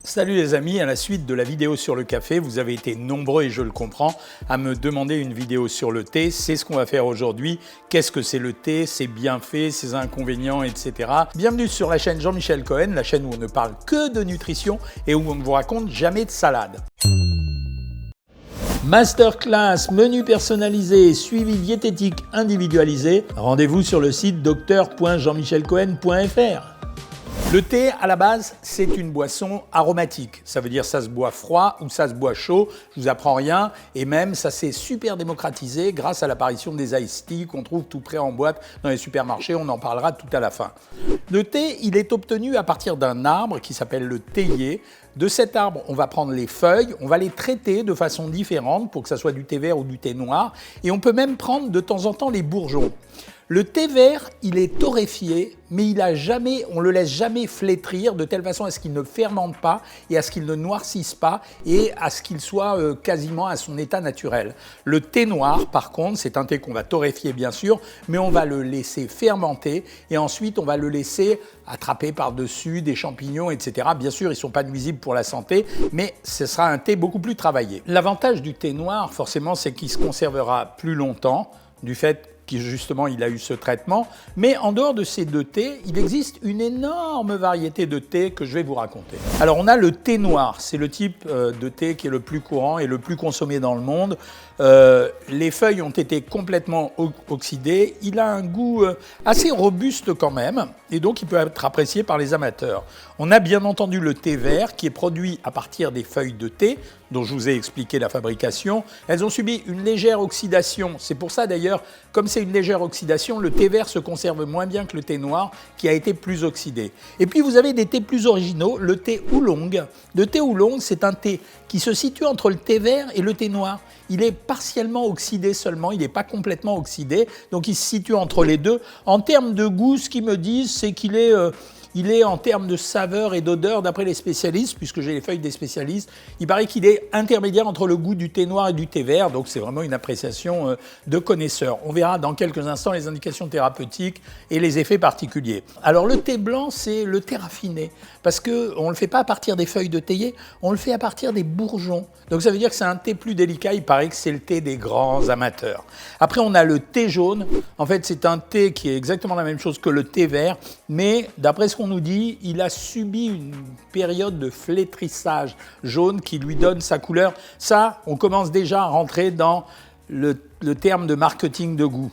Salut les amis, à la suite de la vidéo sur le café, vous avez été nombreux, et je le comprends, à me demander une vidéo sur le thé. C'est ce qu'on va faire aujourd'hui. Qu'est-ce que c'est le thé, ses bienfaits, ses inconvénients, etc. Bienvenue sur la chaîne Jean-Michel Cohen, la chaîne où on ne parle que de nutrition et où on ne vous raconte jamais de salade. Masterclass, menu personnalisé, suivi diététique individualisé. Rendez-vous sur le site docteur.jeanmichelcohen.fr. Le thé, à la base, c'est une boisson aromatique. Ça veut dire ça se boit froid ou ça se boit chaud, je vous apprends rien. Et même, ça s'est super démocratisé grâce à l'apparition des iced tea qu'on trouve tout prêt en boîte dans les supermarchés. On en parlera tout à la fin. Le thé, il est obtenu à partir d'un arbre qui s'appelle le théier. De cet arbre, on va prendre les feuilles, on va les traiter de façon différente pour que ça soit du thé vert ou du thé noir. Et on peut même prendre de temps en temps les bourgeons. Le thé vert, il est torréfié, mais on ne le laisse jamais flétrir de telle façon à ce qu'il ne fermente pas et à ce qu'il ne noircisse pas et à ce qu'il soit quasiment à son état naturel. Le thé noir, par contre, c'est un thé qu'on va torréfier bien sûr, mais on va le laisser fermenter et ensuite on va le laisser attraper par-dessus des champignons, etc. Bien sûr, ils ne sont pas nuisibles pour la santé, mais ce sera un thé beaucoup plus travaillé. L'avantage du thé noir, forcément, c'est qu'il se conservera plus longtemps du fait justement il a eu ce traitement, mais en dehors de ces deux thés, il existe une énorme variété de thés que je vais vous raconter. Alors on a le thé noir, c'est le type de thé qui est le plus courant et le plus consommé dans le monde. Les feuilles ont été complètement oxydées, il a un goût assez robuste quand même, et donc il peut être apprécié par les amateurs. On a bien entendu le thé vert qui est produit à partir des feuilles de thé, dont je vous ai expliqué la fabrication. Elles ont subi une légère oxydation. C'est pour ça d'ailleurs, comme c'est une légère oxydation, le thé vert se conserve moins bien que le thé noir qui a été plus oxydé. Et puis vous avez des thés plus originaux, le thé oolong. Le thé oolong, c'est un thé qui se situe entre le thé vert et le thé noir. Il est partiellement oxydé seulement, il n'est pas complètement oxydé, donc il se situe entre les deux. En termes de goût, ce qu'ils me disent, c'est qu'il est... Il est en termes de saveur et d'odeur, d'après les spécialistes, puisque j'ai les feuilles des spécialistes, il paraît qu'il est intermédiaire entre le goût du thé noir et du thé vert, donc c'est vraiment une appréciation de connaisseurs. On verra dans quelques instants les indications thérapeutiques et les effets particuliers. Alors le thé blanc, c'est le thé raffiné, parce qu'on ne le fait pas à partir des feuilles de théier, on le fait à partir des bourgeons. Donc ça veut dire que c'est un thé plus délicat, il paraît que c'est le thé des grands amateurs. Après on a le thé jaune, en fait c'est un thé qui est exactement la même chose que le thé vert, mais d'après ce qu'on nous dit, il a subi une période de flétrissage jaune qui lui donne sa couleur. Ça, on commence déjà à rentrer dans le terme de marketing de goût.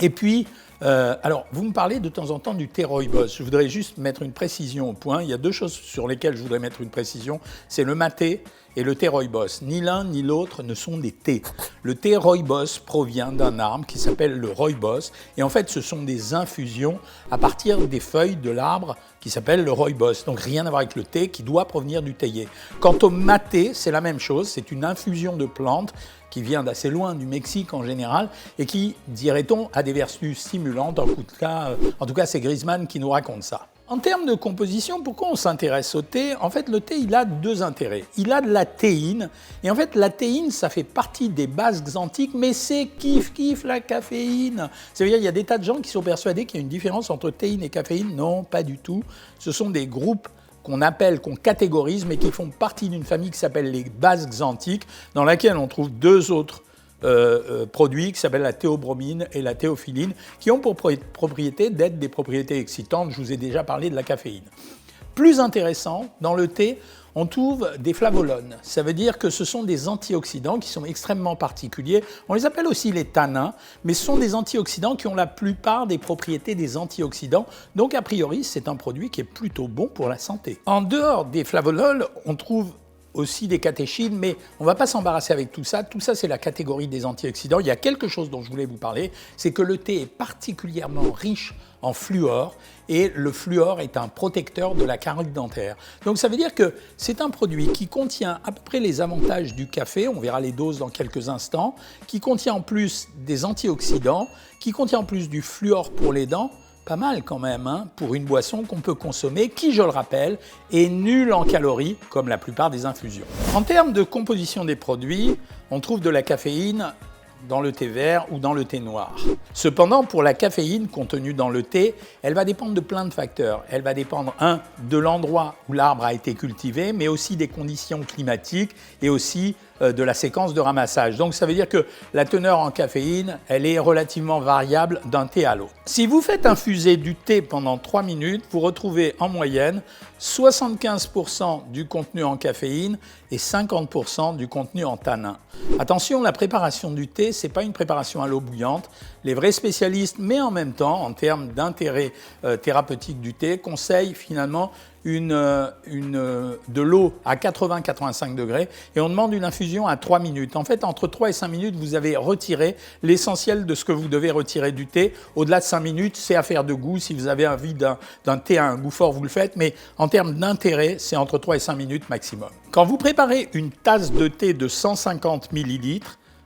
Et puis, alors, vous me parlez de temps en temps du thé rooibos. Je voudrais juste mettre une précision au point. Il y a deux choses sur lesquelles je voudrais mettre une précision. C'est le maté et le thé rooibos. Ni l'un ni l'autre ne sont des thés. Le thé rooibos provient d'un arbre qui s'appelle le rooibos. Et en fait, ce sont des infusions à partir des feuilles de l'arbre qui s'appelle le rooibos. Donc rien à voir avec le thé qui doit provenir du théier. Quant au maté, c'est la même chose. C'est une infusion de plantes qui vient d'assez loin, du Mexique en général, et qui, dirait-on, a des vertus stimulantes. En tout cas, c'est Griezmann qui nous raconte ça. En termes de composition, pourquoi on s'intéresse au thé? En fait, le thé, il a deux intérêts. Il a de la théine, et en fait, la théine, ça fait partie des bases xanthiques, mais c'est kiff la caféine. C'est-à-dire, il y a des tas de gens qui sont persuadés qu'il y a une différence entre théine et caféine. Non, pas du tout. Ce sont des groupes qu'on catégorise, mais qui font partie d'une famille qui s'appelle les bases xanthiques, dans laquelle on trouve deux autres produits qui s'appellent la théobromine et la théophyline, qui ont pour propriété d'être des propriétés excitantes. Je vous ai déjà parlé de la caféine. Plus intéressant, dans le thé, on trouve des flavolones. Ça veut dire que ce sont des antioxydants qui sont extrêmement particuliers. On les appelle aussi les tannins, mais ce sont des antioxydants qui ont la plupart des propriétés des antioxydants. Donc, a priori, c'est un produit qui est plutôt bon pour la santé. En dehors des flavolones, on trouve aussi des catéchines, mais on ne va pas s'embarrasser avec tout ça. Tout ça, c'est la catégorie des antioxydants. Il y a quelque chose dont je voulais vous parler, c'est que le thé est particulièrement riche en fluor, et le fluor est un protecteur de la carie dentaire. Donc ça veut dire que c'est un produit qui contient à peu près les avantages du café, on verra les doses dans quelques instants, qui contient en plus des antioxydants, qui contient en plus du fluor pour les dents. Pas mal quand même, hein, pour une boisson qu'on peut consommer, qui, je le rappelle, est nulle en calories, comme la plupart des infusions. En termes de composition des produits, on trouve de la caféine dans le thé vert ou dans le thé noir. Cependant, pour la caféine contenue dans le thé, elle va dépendre de plein de facteurs. Elle va dépendre, de l'endroit où l'arbre a été cultivé, mais aussi des conditions climatiques et aussi de la séquence de ramassage. Donc ça veut dire que la teneur en caféine, elle est relativement variable d'un thé à l'autre. Si vous faites infuser du thé pendant 3 minutes, vous retrouvez en moyenne 75% du contenu en caféine et 50% du contenu en tanin. Attention, la préparation du thé, ce n'est pas une préparation à l'eau bouillante. Les vrais spécialistes, mais en même temps, en termes d'intérêt thérapeutique du thé, conseillent finalement de l'eau à 80-85 degrés et on demande une infusion à 3 minutes. En fait, entre 3 et 5 minutes, vous avez retiré l'essentiel de ce que vous devez retirer du thé. Au-delà de 5 minutes, c'est affaire de goût. Si vous avez envie d'un thé à un goût fort, vous le faites. Mais en termes d'intérêt, c'est entre 3 et 5 minutes maximum. Quand vous préparez une tasse de thé de 150 ml,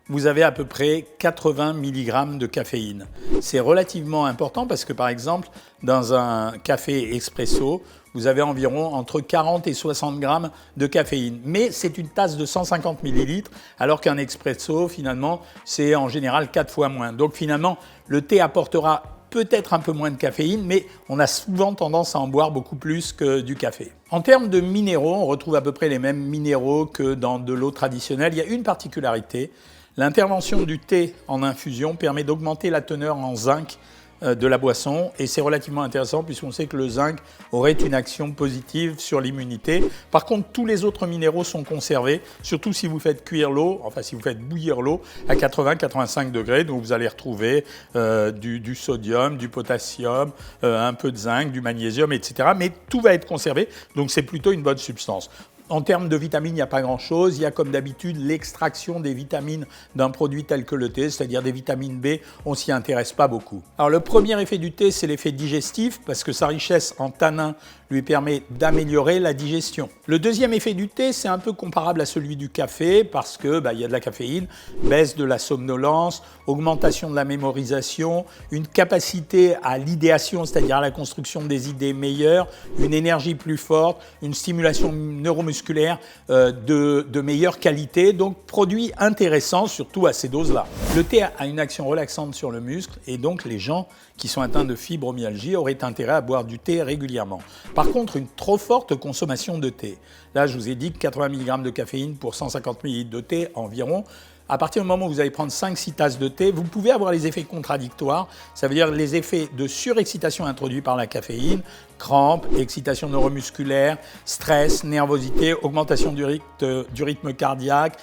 vous avez à peu près 80 mg de caféine. C'est relativement important parce que, par exemple, dans un café expresso, vous avez environ entre 40 et 60 grammes de caféine. Mais c'est une tasse de 150 ml, alors qu'un expresso, finalement, c'est en général 4 fois moins. Donc finalement, le thé apportera peut-être un peu moins de caféine, mais on a souvent tendance à en boire beaucoup plus que du café. En termes de minéraux, on retrouve à peu près les mêmes minéraux que dans de l'eau traditionnelle. Il y a une particularité. L'intervention du thé en infusion permet d'augmenter la teneur en zinc de la boisson et c'est relativement intéressant puisqu'on sait que le zinc aurait une action positive sur l'immunité. Par contre, tous les autres minéraux sont conservés, surtout si vous faites cuire l'eau, enfin si vous faites bouillir l'eau à 80-85 degrés. Donc vous allez retrouver du sodium, du potassium, un peu de zinc, du magnésium, etc. Mais tout va être conservé, donc c'est plutôt une bonne substance. En termes de vitamines, il n'y a pas grand-chose. Il y a comme d'habitude l'extraction des vitamines d'un produit tel que le thé, c'est-à-dire des vitamines B, on ne s'y intéresse pas beaucoup. Alors le premier effet du thé, c'est l'effet digestif, parce que sa richesse en tanins lui permet d'améliorer la digestion. Le deuxième effet du thé, c'est un peu comparable à celui du café, parce que y a de la caféine, baisse de la somnolence, augmentation de la mémorisation, une capacité à l'idéation, c'est-à-dire à la construction des idées meilleures, une énergie plus forte, une stimulation neuromusculaire de meilleure qualité, donc produit intéressant, surtout à ces doses-là. Le thé a une action relaxante sur le muscle et donc les gens qui sont atteints de fibromyalgie auraient intérêt à boire du thé régulièrement. Par contre, une trop forte consommation de thé. Là, je vous ai dit que 80 mg de caféine pour 150 ml de thé environ. À partir du moment où vous allez prendre 5-6 tasses de thé, vous pouvez avoir les effets contradictoires. Ça veut dire les effets de surexcitation introduits par la caféine, crampes, excitation neuromusculaire, stress, nervosité, augmentation du rythme cardiaque,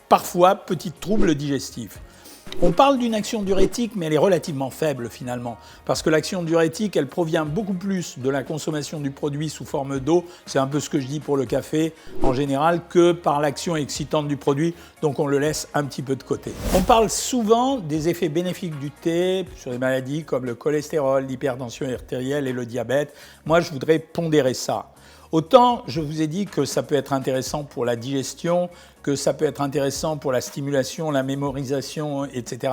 parfois petits troubles digestifs. On parle d'une action diurétique, mais elle est relativement faible finalement, parce que l'action diurétique, elle provient beaucoup plus de la consommation du produit sous forme d'eau, c'est un peu ce que je dis pour le café en général, que par l'action excitante du produit, donc on le laisse un petit peu de côté. On parle souvent des effets bénéfiques du thé sur des maladies comme le cholestérol, l'hypertension artérielle et le diabète. Moi, je voudrais pondérer ça. Autant je vous ai dit que ça peut être intéressant pour la digestion, que ça peut être intéressant pour la stimulation, la mémorisation, etc.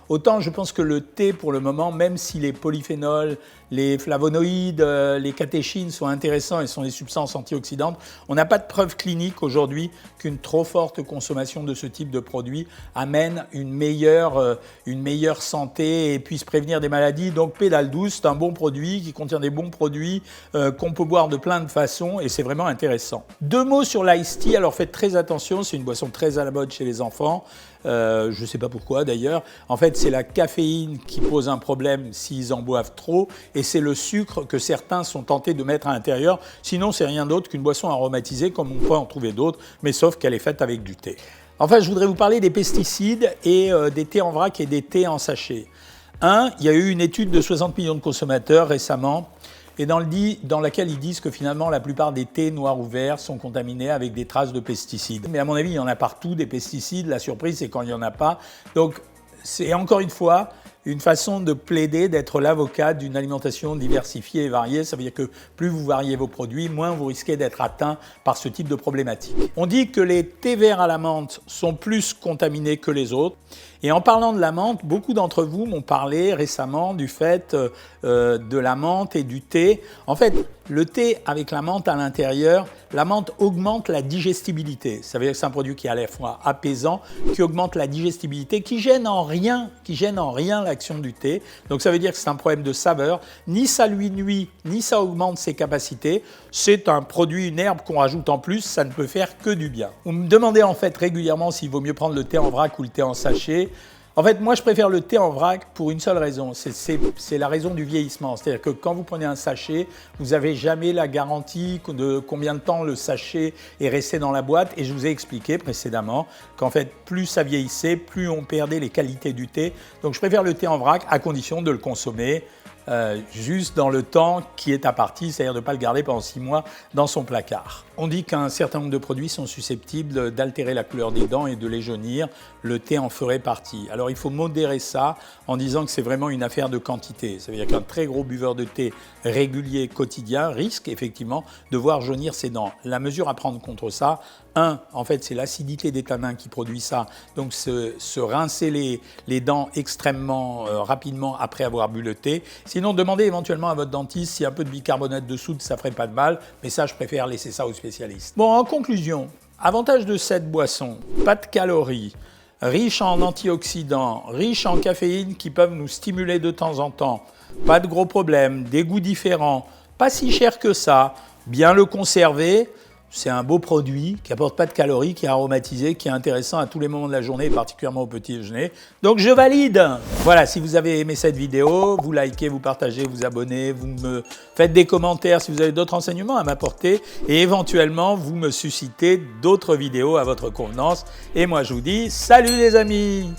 Autant je pense que le thé, pour le moment, même si les polyphénols, les flavonoïdes, les catéchines sont intéressants et sont des substances antioxydantes, on n'a pas de preuve clinique aujourd'hui qu'une trop forte consommation de ce type de produit amène une meilleure santé et puisse prévenir des maladies. Donc pédale douce, c'est un bon produit qui contient des bons produits qu'on peut boire de plein de façons et c'est vraiment intéressant. 2 mots sur l'ice tea, alors faites très attention, c'est une boisson très à la mode chez les enfants. Je ne sais pas pourquoi d'ailleurs. En fait, c'est la caféine qui pose un problème s'ils en boivent trop et c'est le sucre que certains sont tentés de mettre à l'intérieur. Sinon, c'est rien d'autre qu'une boisson aromatisée comme on peut en trouver d'autres, mais sauf qu'elle est faite avec du thé. Enfin, je voudrais vous parler des pesticides et des thés en vrac et des thés en sachet. Il y a eu une étude de 60 millions de consommateurs récemment et dans laquelle ils disent que finalement la plupart des thés noirs ou verts sont contaminés avec des traces de pesticides. Mais à mon avis, il y en a partout des pesticides, la surprise c'est quand il n'y en a pas. Donc c'est encore une fois une façon de plaider, d'être l'avocat d'une alimentation diversifiée et variée. Ça veut dire que plus vous variez vos produits, moins vous risquez d'être atteint par ce type de problématique. On dit que les thés verts à la menthe sont plus contaminés que les autres. Et en parlant de la menthe, beaucoup d'entre vous m'ont parlé récemment du fait de la menthe et du thé. En fait, Le thé avec la menthe à l'intérieur, la menthe augmente la digestibilité. Ça veut dire que c'est un produit qui est à la fois apaisant, qui augmente la digestibilité, qui gêne en rien l'action du thé. Donc ça veut dire que c'est un problème de saveur. Ni ça lui nuit, ni ça augmente ses capacités. C'est un produit, une herbe qu'on rajoute en plus, ça ne peut faire que du bien. Vous me demandez en fait régulièrement s'il vaut mieux prendre le thé en vrac ou le thé en sachet. En fait, moi, je préfère le thé en vrac pour une seule raison, c'est la raison du vieillissement. C'est-à-dire que quand vous prenez un sachet, vous n'avez jamais la garantie de combien de temps le sachet est resté dans la boîte. Et je vous ai expliqué précédemment qu'en fait, plus ça vieillissait, plus on perdait les qualités du thé. Donc, je préfère le thé en vrac à condition de le consommer juste dans le temps qui est imparti, c'est-à-dire de ne pas le garder pendant 6 mois dans son placard. On dit qu'un certain nombre de produits sont susceptibles d'altérer la couleur des dents et de les jaunir. Le thé en ferait partie. Alors il faut modérer ça en disant que c'est vraiment une affaire de quantité. Ça veut dire qu'un très gros buveur de thé régulier, quotidien, risque effectivement de voir jaunir ses dents. La mesure à prendre contre ça, en fait, c'est l'acidité des tanins qui produit ça. Donc se rincer les dents extrêmement rapidement après avoir bu le thé. Sinon, demandez éventuellement à votre dentiste si un peu de bicarbonate de soude, ça ferait pas de mal. Mais ça, je préfère laisser ça aux spécialistes. Bon, en conclusion, avantage de cette boisson, pas de calories, riche en antioxydants, riche en caféine qui peuvent nous stimuler de temps en temps, pas de gros problèmes, des goûts différents, pas si cher que ça, bien le conserver. C'est un beau produit qui n'apporte pas de calories, qui est aromatisé, qui est intéressant à tous les moments de la journée, particulièrement au petit déjeuner. Donc je valide. Voilà, si vous avez aimé cette vidéo, vous likez, vous partagez, vous abonnez, vous me faites des commentaires si vous avez d'autres renseignements à m'apporter et éventuellement vous me suscitez d'autres vidéos à votre convenance. Et moi je vous dis salut les amis!